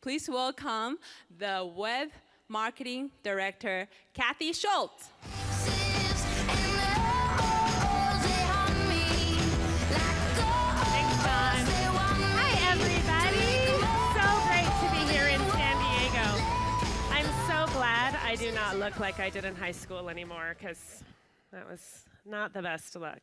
Please welcome the Web Marketing Director, Kathy Schultz. Hi, everybody. So great to be here in San Diego. I'm so glad I do not look like I did in high school anymore, because that was not the best look.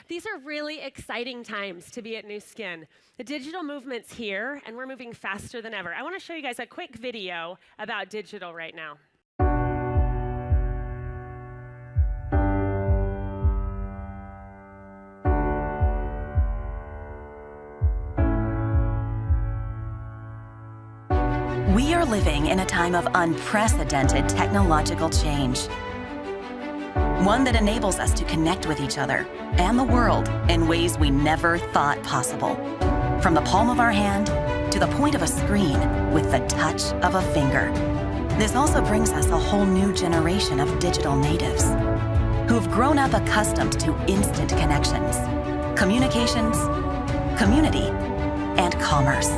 These are really exciting times to be at Nu Skin. The digital movement's here, and we're moving faster than ever. I want to show you guys a quick video about digital right now. We are living in a time of unprecedented technological change. One that enables us to connect with each other and the world in ways we never thought possible. From the palm of our hand to the point of a screen with the touch of a finger. This also brings us a whole new generation of digital natives who have grown up accustomed to instant connections, communications, community, and commerce.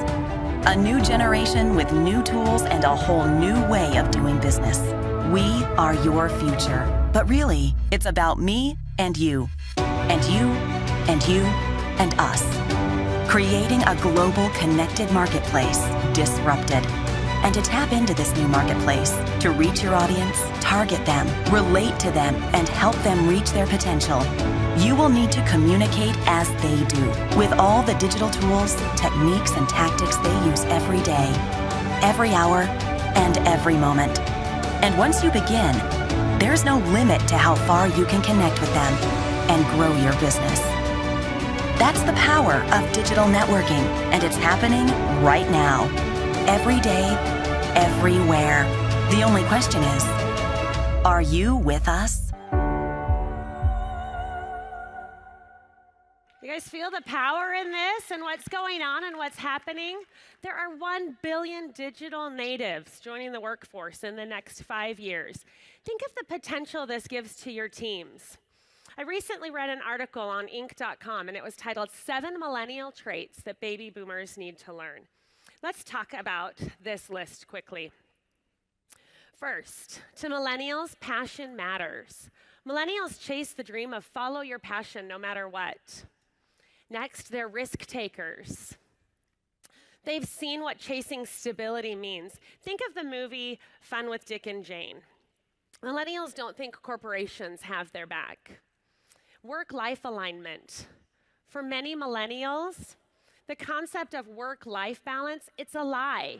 A new generation with new tools and a whole new way of doing business. We are your future. But really, it's about me and you, and you, and you, and us. Creating a global connected marketplace, disrupted. And to tap into this new marketplace, to reach your audience, target them, relate to them, and help them reach their potential, you will need to communicate as they do, with all the digital tools, techniques, and tactics they use every day, every hour, and every moment. And once you begin, there's no limit to how far you can connect with them and grow your business. That's the power of digital networking, and it's happening right now. Every day, everywhere. The only question is, are you with us? You guys feel the power in this and what's going on and what's happening? There are 1 billion digital natives joining the workforce in the next 5 years. Think of the potential this gives to your teams. I recently read an article on Inc.com, and it was titled 7 Millennial Traits That Baby Boomers Need to Learn. Let's talk about this list quickly. First, to millennials, passion matters. Millennials chase the dream of follow your passion no matter what. Next, they're risk takers. They've seen what chasing stability means. Think of the movie Fun with Dick and Jane. Millennials don't think corporations have their back. Work-life alignment. For many millennials, the concept of work-life balance, it's a lie.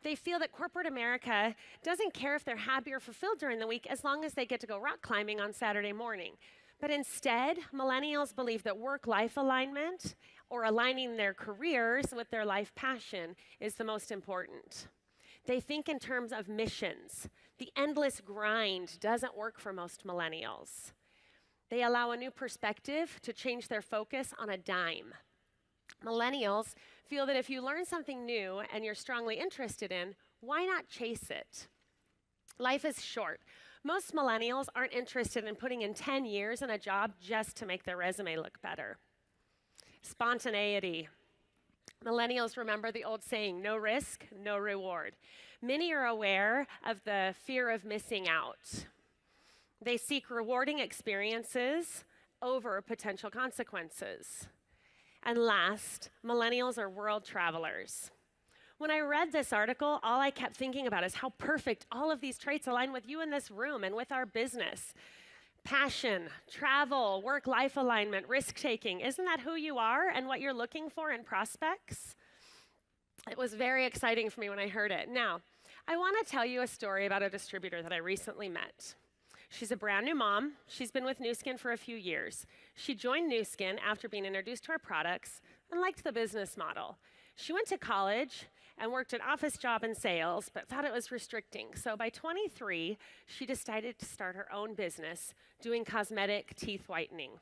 They feel that corporate America doesn't care if they're happy or fulfilled during the week as long as they get to go rock climbing on Saturday morning. But instead, millennials believe that work-life alignment, or aligning their careers with their life passion, is the most important. They think in terms of missions. The endless grind doesn't work for most millennials. They allow a new perspective to change their focus on a dime. Millennials feel that if you learn something new and you're strongly interested in, why not chase it? Life is short. Most millennials aren't interested in putting in 10 years in a job just to make their resume look better. Spontaneity. Millennials remember the old saying, no risk, no reward. Many are aware of the fear of missing out. They seek rewarding experiences over potential consequences. And last, millennials are world travelers. When I read this article, all I kept thinking about is how perfect all of these traits align with you in this room and with our business. Passion, travel, work-life alignment, risk-taking. Isn't that who you are and what you're looking for in prospects? It was very exciting for me when I heard it. Now, I want to tell you a story about a distributor that I recently met. She's a brand new mom. She's been with Nu Skin for a few years. She joined Nu Skin after being introduced to our products and liked the business model. She went to college and worked an office job in sales, but thought it was restricting. So by 23, she decided to start her own business doing cosmetic teeth whitening.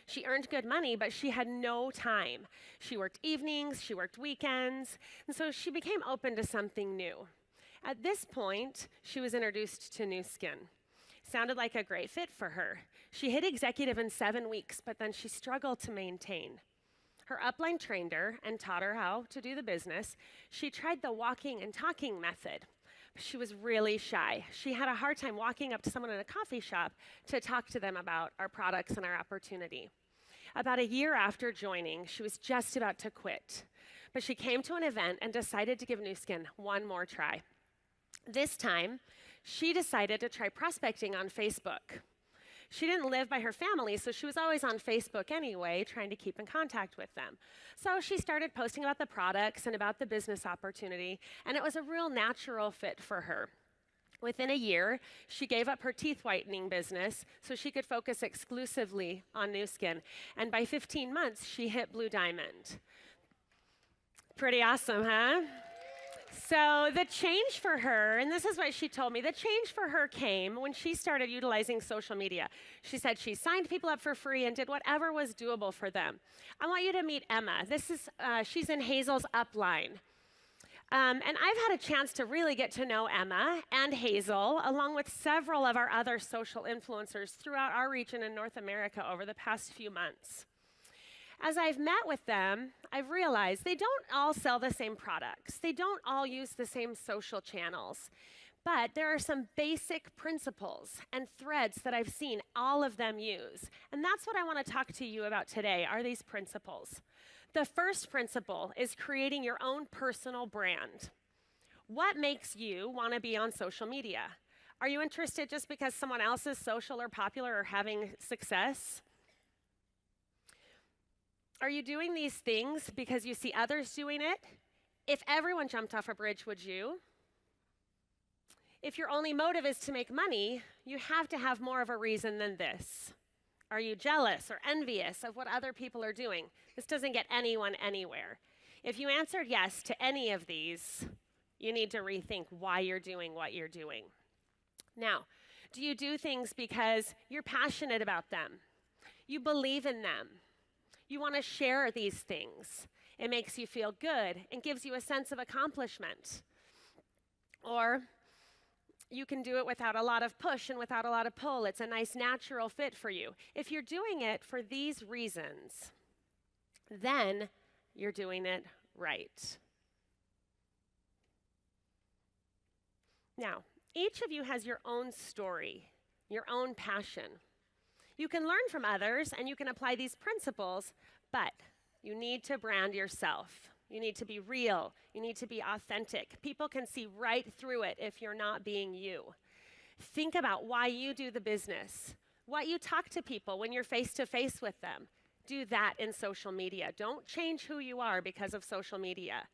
She earned good money, but she had no time. She worked evenings, she worked weekends, and so she became open to something new. At this point, she was introduced to Nu Skin. Sounded like a great fit for her. She hit executive in 7 weeks, but then she struggled to maintain. Her upline trained her and taught her how to do the business. She tried the walking and talking method. She was really shy. She had a hard time walking up to someone in a coffee shop to talk to them about our products and our opportunity. About a year after joining, she was just about to quit. But she came to an event and decided to give Nu Skin one more try. This time, she decided to try prospecting on Facebook. She didn't live by her family, so she was always on Facebook anyway, trying to keep in contact with them. So she started posting about the products and about the business opportunity, and it was a real natural fit for her. Within a year, she gave up her teeth whitening business so she could focus exclusively on Nu Skin. And by 15 months, she hit Blue Diamond. Pretty awesome, huh? So the change for her, and this is what she told me, the change for her came when she started utilizing social media. She said she signed people up for free and did whatever was doable for them. I want you to meet Emma. She's in Hazel's upline. And I've had a chance to really get to know Emma and Hazel, along with several of our other social influencers throughout our region in North America over the past few months. As I've met with them, I've realized they don't all sell the same products. They don't all use the same social channels. But there are some basic principles and threads that I've seen all of them use. And that's what I want to talk to you about today, are these principles. The first principle is creating your own personal brand. What makes you want to be on social media? Are you interested just because someone else is social or popular or having success? Are you doing these things because you see others doing it? If everyone jumped off a bridge, would you? If your only motive is to make money, you have to have more of a reason than this. Are you jealous or envious of what other people are doing? This doesn't get anyone anywhere. If you answered yes to any of these, you need to rethink why you're doing what you're doing. Now, do you do things because you're passionate about them? You believe in them? You want to share these things. It makes you feel good and gives you a sense of accomplishment. Or you can do it without a lot of push and without a lot of pull. It's a nice natural fit for you. If you're doing it for these reasons, then you're doing it right. Now, each of you has your own story, your own passion. You can learn from others and you can apply these principles, but you need to brand yourself. You need to be real. You need to be authentic. People can see right through it if you're not being you. Think about why you do the business, what you talk to people when you're face to face with them. Do that in social media. Don't change who you are because of social media.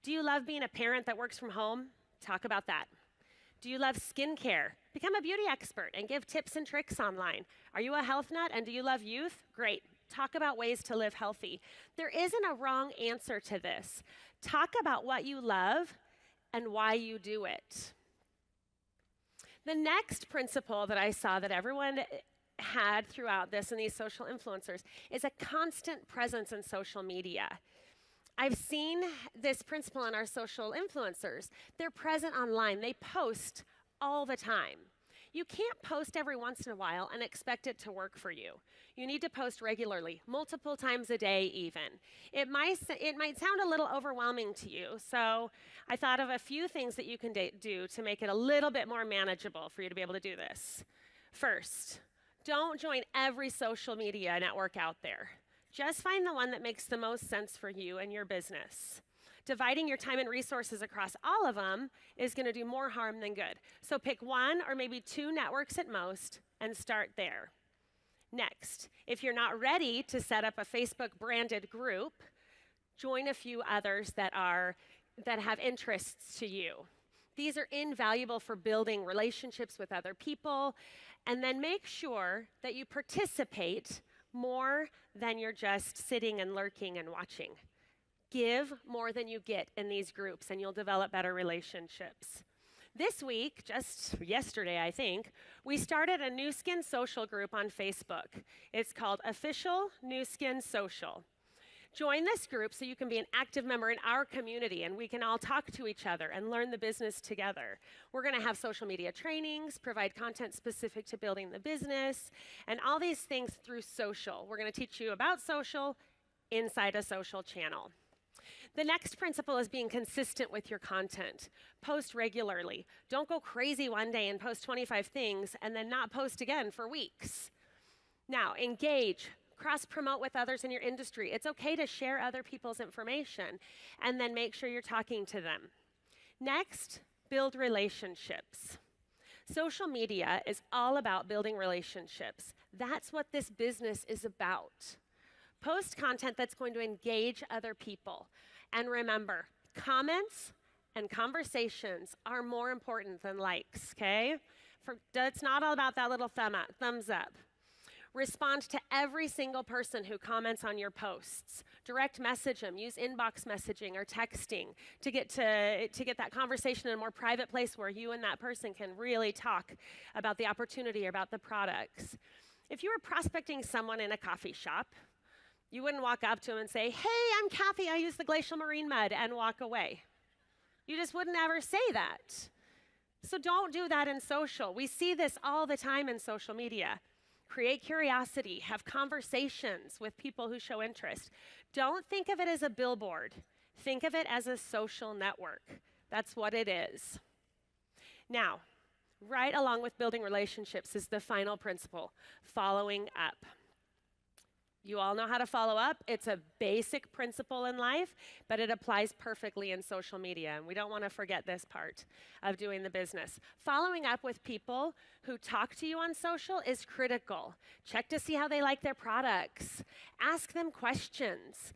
Do you love being a parent that works from home? Talk about that. Do you love skincare? Become a beauty expert and give tips and tricks online. Are you a health nut and do you love youth? Great. Talk about ways to live healthy. There isn't a wrong answer to this. Talk about what you love and why you do it. The next principle that I saw that everyone had throughout this and these social influencers is a constant presence in social media. I've seen this principle in our social influencers. They're present online. They post all the time. You can't post every once in a while and expect it to work for you. You need to post regularly, multiple times a day even. It might sound a little overwhelming to you, so I thought of a few things that you can do to make it a little bit more manageable for you to be able to do this. First, don't join every social media network out there. Just find the one that makes the most sense for you and your business. Dividing your time and resources across all of them is going to do more harm than good. So pick one or maybe two networks at most and start there. Next, if you're not ready to set up a Facebook branded group, join a few others that have interests to you. These are invaluable for building relationships with other people, and then make sure that you participate more than you're just sitting and lurking and watching. Give more than you get in these groups, and you'll develop better relationships. This week, just yesterday, I think, we started a Nu Skin social group on Facebook. It's called Official Nu Skin Social. Join this group so you can be an active member in our community, and we can all talk to each other and learn the business together. We're going to have social media trainings, provide content specific to building the business, and all these things through social. We're going to teach you about social inside a social channel. The next principle is being consistent with your content. Post regularly. Don't go crazy one day and post 25 things and then not post again for weeks. Now, engage. Cross-promote with others in your industry. It's okay to share other people's information and then make sure you're talking to them. Next, build relationships. Social media is all about building relationships. That's what this business is about. Post content that's going to engage other people. And remember, comments and conversations are more important than likes, okay? It's not all about that little thumbs up. Respond to every single person who comments on your posts. Direct message them. Use inbox messaging or texting to get that conversation in a more private place where you and that person can really talk about the opportunity or about the products. If you were prospecting someone in a coffee shop, you wouldn't walk up to them and say, "Hey, I'm Kathy, I use the Glacial Marine Mud," and walk away. You just wouldn't ever say that. So don't do that in social. We see this all the time in social media. Create curiosity, have conversations with people who show interest. Don't think of it as a billboard. Think of it as a social network. That's what it is. Now, right along with building relationships is the final principle, following up. You all know how to follow up. It's a basic principle in life, but it applies perfectly in social media, and we don't want to forget this part of doing the business. Following up with people who talk to you on social is critical. Check to see how they like their products. Ask them questions,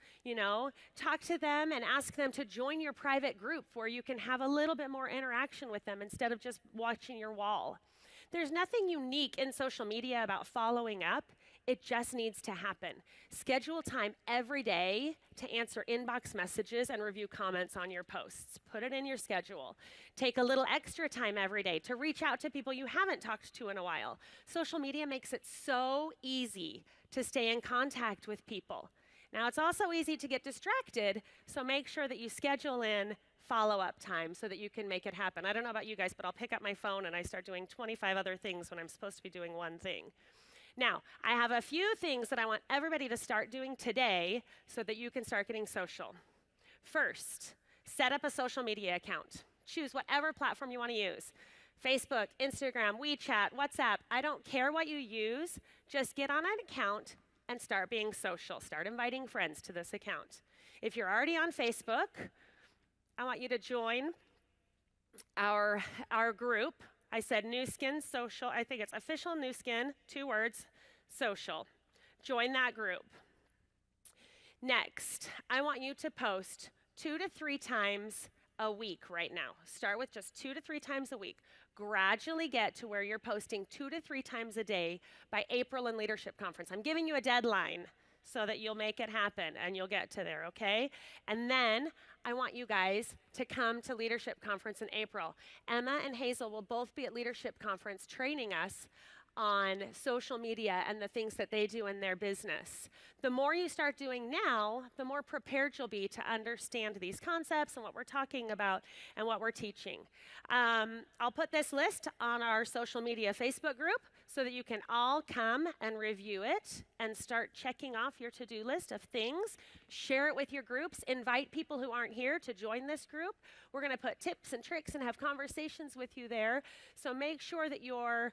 talk to them and ask them to join your private group where you can have a little bit more interaction with them instead of just watching your wall. There's nothing unique in social media about following up. It just needs to happen. Schedule time every day to answer inbox messages and review comments on your posts. Put it in your schedule. Take a little extra time every day to reach out to people you haven't talked to in a while. Social media makes it so easy to stay in contact with people. Now, it's also easy to get distracted, so make sure that you schedule in follow-up time so that you can make it happen. I don't know about you guys, but I'll pick up my phone and I start doing 25 other things when I'm supposed to be doing one thing. Now, I have a few things that I want everybody to start doing today so that you can start getting social. First, set up a social media account. Choose whatever platform you want to use. Facebook, Instagram, WeChat, WhatsApp. I don't care what you use. Just get on an account and start being social. Start inviting friends to this account. If you're already on Facebook, I want you to join our group. I said Nu Skin Social. I think it's official Nu Skin, 2 words, social. Join that group. Next, I want you to post 2 to 3 times a week right now. Start with just 2 to 3 times a week. Gradually get to where you're posting 2 to 3 times a day by April in Leadership Conference. I'm giving you a deadline so that you'll make it happen and you'll get to there, okay? And then I want you guys to come to Leadership Conference in April. Emma and Hazel will both be at Leadership Conference training us on social media and the things that they do in their business. The more you start doing now, the more prepared you'll be to understand these concepts and what we're talking about and what we're teaching. I'll put this list on our social media Facebook group so that you can all come and review it and start checking off your to-do list of things. Share it with your groups. Invite people who aren't here to join this group. We're going to put tips and tricks and have conversations with you there. So make sure that you're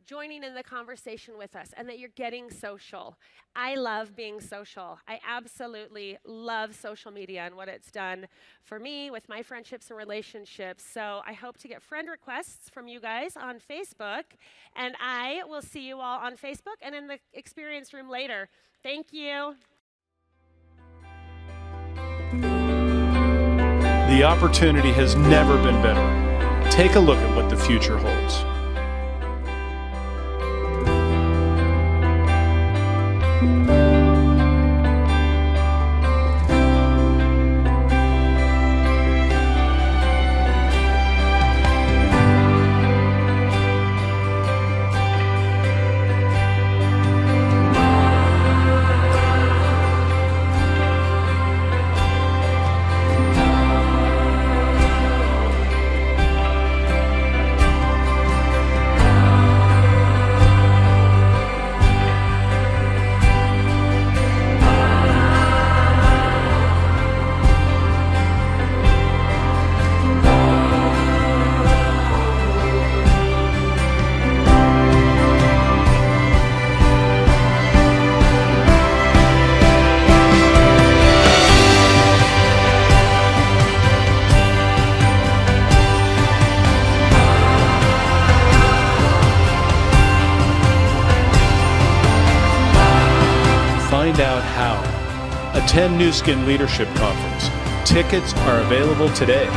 joining in the conversation with us and that you're getting social. I love being social. I absolutely love social media and what it's done for me with my friendships and relationships. So I hope to get friend requests from you guys on Facebook, and I will see you all on Facebook and in the experience room later. Thank you. The opportunity has never been better. Take a look at what the future holds. find out how. Attend Nu Skin Leadership Conference. Tickets are available today.